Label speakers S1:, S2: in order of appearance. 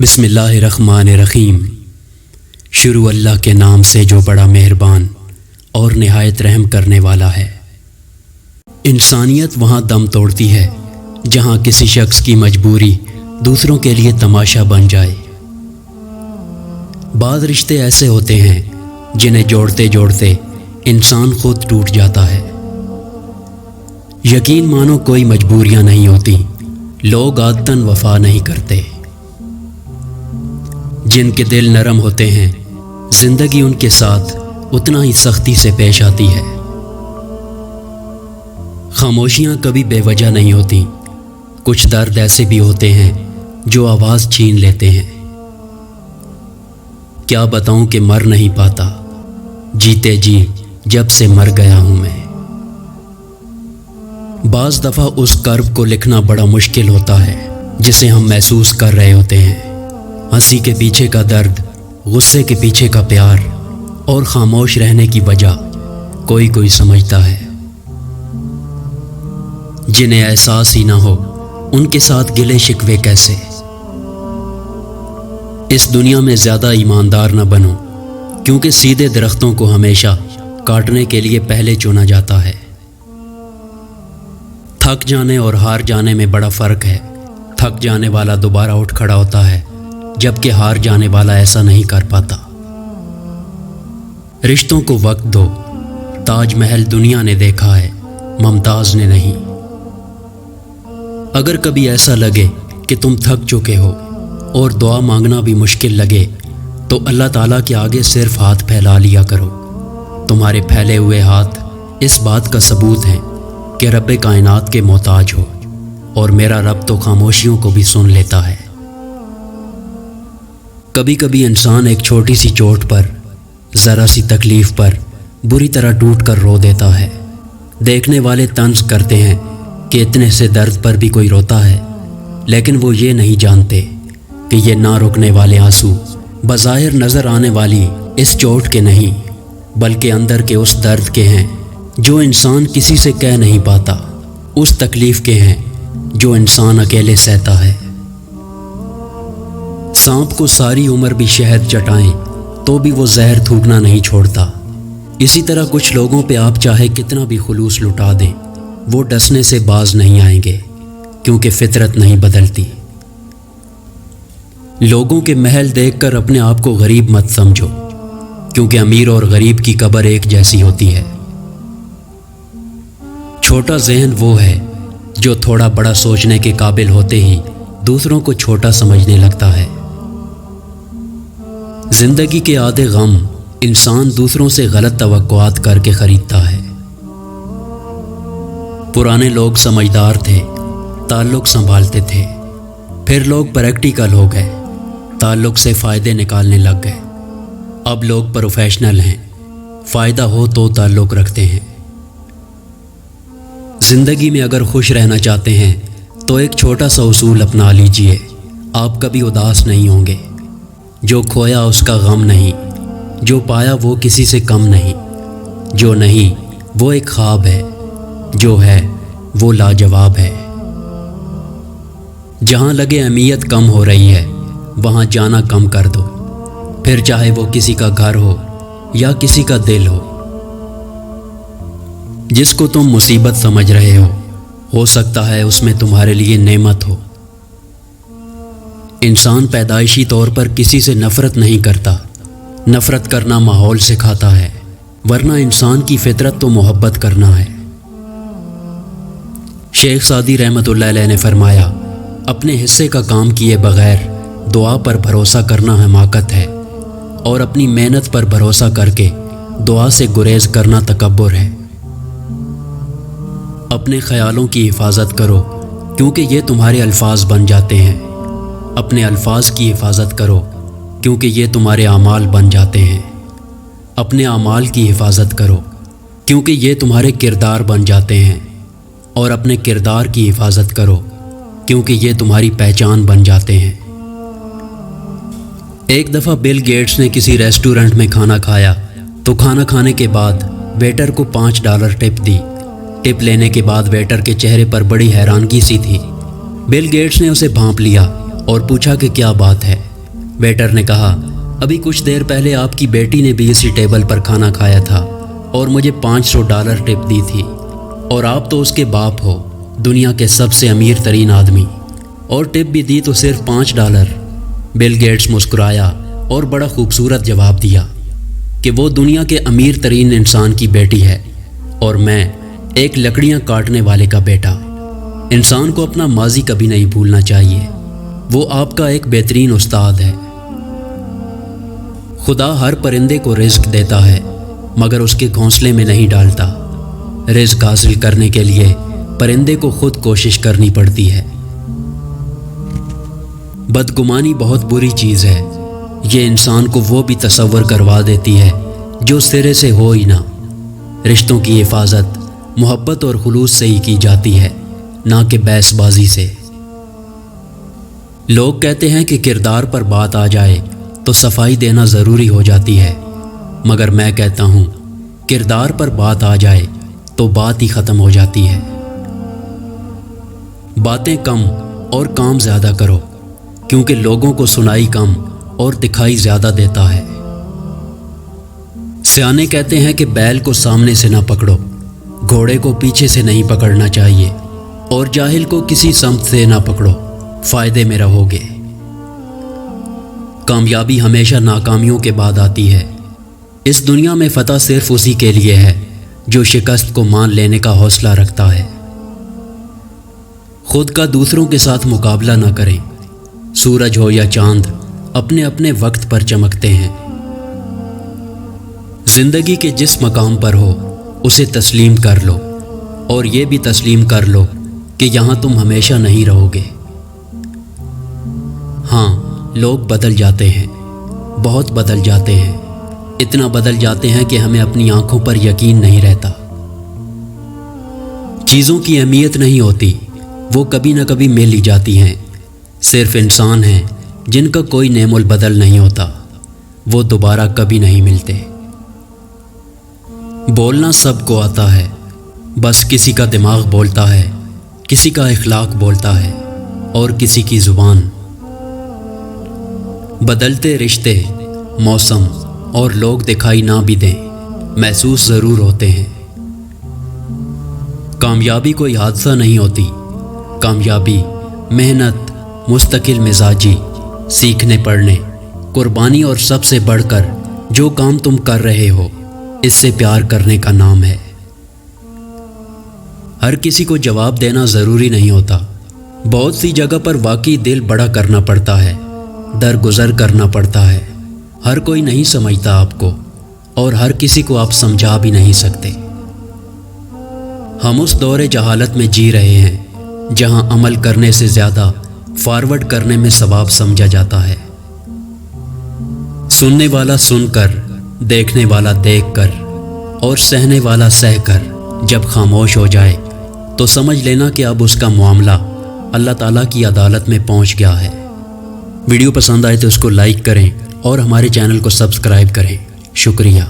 S1: بسم اللہ الرحمن الرحیم۔ شروع اللہ کے نام سے جو بڑا مہربان اور نہایت رحم کرنے والا ہے۔ انسانیت وہاں دم توڑتی ہے جہاں کسی شخص کی مجبوری دوسروں کے لیے تماشا بن جائے۔ بعض رشتے ایسے ہوتے ہیں جنہیں جوڑتے جوڑتے انسان خود ٹوٹ جاتا ہے۔ یقین مانو کوئی مجبوریاں نہیں ہوتی، لوگ عادتاً وفا نہیں کرتے۔ جن کے دل نرم ہوتے ہیں زندگی ان کے ساتھ اتنا ہی سختی سے پیش آتی ہے۔ خاموشیاں کبھی بے وجہ نہیں ہوتی، کچھ درد ایسے بھی ہوتے ہیں جو آواز چھین لیتے ہیں۔ کیا بتاؤں کہ مر نہیں پاتا، جیتے جی جب سے مر گیا ہوں میں۔ بعض دفعہ اس کرب کو لکھنا بڑا مشکل ہوتا ہے جسے ہم محسوس کر رہے ہوتے ہیں۔ ہنسی کے پیچھے کا درد، غصے کے پیچھے کا پیار اور خاموش رہنے کی وجہ کوئی سمجھتا ہے۔ جنہیں احساس ہی نہ ہو ان کے ساتھ گلے شکوے کیسے۔ اس دنیا میں زیادہ ایماندار نہ بنو، کیونکہ سیدھے درختوں کو ہمیشہ کاٹنے کے لیے پہلے چنا جاتا ہے۔ تھک جانے اور ہار جانے میں بڑا فرق ہے۔ تھک جانے والا دوبارہ اٹھ کھڑا ہوتا ہے، جبکہ ہار جانے والا ایسا نہیں کر پاتا۔ رشتوں کو وقت دو، تاج محل دنیا نے دیکھا ہے، ممتاز نے نہیں۔ اگر کبھی ایسا لگے کہ تم تھک چکے ہو اور دعا مانگنا بھی مشکل لگے تو اللہ تعالیٰ کے آگے صرف ہاتھ پھیلا لیا کرو۔ تمہارے پھیلے ہوئے ہاتھ اس بات کا ثبوت ہیں کہ رب کائنات کے محتاج ہو، اور میرا رب تو خاموشیوں کو بھی سن لیتا ہے۔ کبھی کبھی انسان ایک چھوٹی سی چوٹ پر، ذرا سی تکلیف پر بری طرح ٹوٹ کر رو دیتا ہے۔ دیکھنے والے طنز کرتے ہیں کہ اتنے سے درد پر بھی کوئی روتا ہے، لیکن وہ یہ نہیں جانتے کہ یہ نہ رکنے والے آنسو بظاہر نظر آنے والی اس چوٹ کے نہیں، بلکہ اندر کے اس درد کے ہیں جو انسان کسی سے کہہ نہیں پاتا، اس تکلیف کے ہیں جو انسان اکیلے سہتا ہے۔ سانپ کو ساری عمر بھی شہد چٹائیں تو بھی وہ زہر تھوکنا نہیں چھوڑتا۔ اسی طرح کچھ لوگوں پہ آپ چاہے کتنا بھی خلوص لٹا دیں، وہ ڈسنے سے باز نہیں آئیں گے، کیونکہ فطرت نہیں بدلتی۔ لوگوں کے محل دیکھ کر اپنے آپ کو غریب مت سمجھو، کیونکہ امیر اور غریب کی قبر ایک جیسی ہوتی ہے۔ چھوٹا ذہن وہ ہے جو تھوڑا بڑا سوچنے کے قابل ہوتے ہی دوسروں کو چھوٹا سمجھنے لگتا ہے۔ زندگی کے آدھے غم انسان دوسروں سے غلط توقعات کر کے خریدتا ہے۔ پرانے لوگ سمجھدار تھے، تعلق سنبھالتے تھے، پھر لوگ پریکٹیکل ہو گئے، تعلق سے فائدے نکالنے لگ گئے۔ اب لوگ پروفیشنل ہیں، فائدہ ہو تو تعلق رکھتے ہیں۔ زندگی میں اگر خوش رہنا چاہتے ہیں تو ایک چھوٹا سا اصول اپنا لیجئے، آپ کبھی اداس نہیں ہوں گے۔ جو کھویا اس کا غم نہیں، جو پایا وہ کسی سے کم نہیں، جو نہیں وہ ایک خواب ہے، جو ہے وہ لاجواب ہے۔ جہاں لگے اہمیت کم ہو رہی ہے وہاں جانا کم کر دو، پھر چاہے وہ کسی کا گھر ہو یا کسی کا دل ہو۔ جس کو تم مصیبت سمجھ رہے ہو سکتا ہے اس میں تمہارے لیے نعمت ہو۔ انسان پیدائشی طور پر کسی سے نفرت نہیں کرتا، نفرت کرنا ماحول سکھاتا ہے، ورنہ انسان کی فطرت تو محبت کرنا ہے۔ شیخ سعدی رحمۃ اللہ علیہ نے فرمایا، اپنے حصے کا کام کیے بغیر دعا پر بھروسہ کرنا حماقت ہے، اور اپنی محنت پر بھروسہ کر کے دعا سے گریز کرنا تکبر ہے۔ اپنے خیالوں کی حفاظت کرو، کیونکہ یہ تمہارے الفاظ بن جاتے ہیں۔ اپنے الفاظ کی حفاظت کرو، کیونکہ یہ تمہارے اعمال بن جاتے ہیں۔ اپنے اعمال کی حفاظت کرو، کیونکہ یہ تمہارے کردار بن جاتے ہیں، اور اپنے کردار کی حفاظت کرو، کیونکہ یہ تمہاری پہچان بن جاتے ہیں۔ ایک دفعہ بل گیٹس نے کسی ریسٹورنٹ میں کھانا کھایا تو کھانا کھانے کے بعد ویٹر کو $5 ٹپ دی۔ ٹپ لینے کے بعد ویٹر کے چہرے پر بڑی حیرانگی سی تھی۔ بل گیٹس نے اسے بھانپ لیا اور پوچھا کہ کیا بات ہے۔ ویٹر نے کہا، ابھی کچھ دیر پہلے آپ کی بیٹی نے بھی اسی ٹیبل پر کھانا کھایا تھا اور مجھے $500 ٹپ دی تھی، اور آپ تو اس کے باپ ہو، دنیا کے سب سے امیر ترین آدمی، اور ٹپ بھی دی تو صرف $5۔ بل گیٹس مسکرایا اور بڑا خوبصورت جواب دیا کہ وہ دنیا کے امیر ترین انسان کی بیٹی ہے اور میں ایک لکڑیاں کاٹنے والے کا بیٹا۔ انسان کو اپنا ماضی کبھی نہیں بھولنا چاہیے، وہ آپ کا ایک بہترین استاد ہے۔ خدا ہر پرندے کو رزق دیتا ہے مگر اس کے گھونسلے میں نہیں ڈالتا۔ رزق حاصل کرنے کے لیے پرندے کو خود کوشش کرنی پڑتی ہے۔ بدگمانی بہت بری چیز ہے، یہ انسان کو وہ بھی تصور کروا دیتی ہے جو سرے سے ہو ہی نہ۔ رشتوں کی حفاظت محبت اور خلوص سے ہی کی جاتی ہے، نہ کہ بحث بازی سے۔ لوگ کہتے ہیں کہ کردار پر بات آ جائے تو صفائی دینا ضروری ہو جاتی ہے، مگر میں کہتا ہوں کردار پر بات آ جائے تو بات ہی ختم ہو جاتی ہے۔ باتیں کم اور کام زیادہ کرو، کیونکہ لوگوں کو سنائی کم اور دکھائی زیادہ دیتا ہے۔ سیانے کہتے ہیں کہ بیل کو سامنے سے نہ پکڑو، گھوڑے کو پیچھے سے نہیں پکڑنا چاہیے، اور جاہل کو کسی سمت سے نہ پکڑو، فائدے میں رہو گے۔ کامیابی ہمیشہ ناکامیوں کے بعد آتی ہے۔ اس دنیا میں فتح صرف اسی کے لیے ہے جو شکست کو مان لینے کا حوصلہ رکھتا ہے۔ خود کا دوسروں کے ساتھ مقابلہ نہ کریں۔ سورج ہو یا چاند اپنے اپنے وقت پر چمکتے ہیں۔ زندگی کے جس مقام پر ہو اسے تسلیم کر لو، اور یہ بھی تسلیم کر لو کہ یہاں تم ہمیشہ نہیں رہو گے۔ ہاں، لوگ بدل جاتے ہیں، بہت بدل جاتے ہیں، اتنا بدل جاتے ہیں کہ ہمیں اپنی آنکھوں پر یقین نہیں رہتا۔ چیزوں کی اہمیت نہیں ہوتی، وہ کبھی نہ کبھی مل ہی جاتی ہیں۔ صرف انسان ہیں جن کا کوئی نعم البدل نہیں ہوتا، وہ دوبارہ کبھی نہیں ملتے۔ بولنا سب کو آتا ہے، بس کسی کا دماغ بولتا ہے، کسی کا اخلاق بولتا ہے، اور کسی کی زبان۔ بدلتے رشتے، موسم اور لوگ دکھائی نہ بھی دیں، محسوس ضرور ہوتے ہیں۔ کامیابی کوئی حادثہ نہیں ہوتی، کامیابی محنت، مستقل مزاجی، سیکھنے پڑھنے، قربانی اور سب سے بڑھ کر جو کام تم کر رہے ہو اس سے پیار کرنے کا نام ہے۔ ہر کسی کو جواب دینا ضروری نہیں ہوتا، بہت سی جگہ پر واقعی دل بڑا کرنا پڑتا ہے، درگزر کرنا پڑتا ہے۔ ہر کوئی نہیں سمجھتا آپ کو، اور ہر کسی کو آپ سمجھا بھی نہیں سکتے۔ ہم اس دور جہالت میں جی رہے ہیں جہاں عمل کرنے سے زیادہ فارورڈ کرنے میں ثواب سمجھا جاتا ہے۔ سننے والا سن کر، دیکھنے والا دیکھ کر، اور سہنے والا سہ کر جب خاموش ہو جائے تو سمجھ لینا کہ اب اس کا معاملہ اللہ تعالیٰ کی عدالت میں پہنچ گیا ہے۔ ویڈیو پسند آئے تو اس کو لائک کریں اور ہمارے چینل کو سبسکرائب کریں۔ شکریہ۔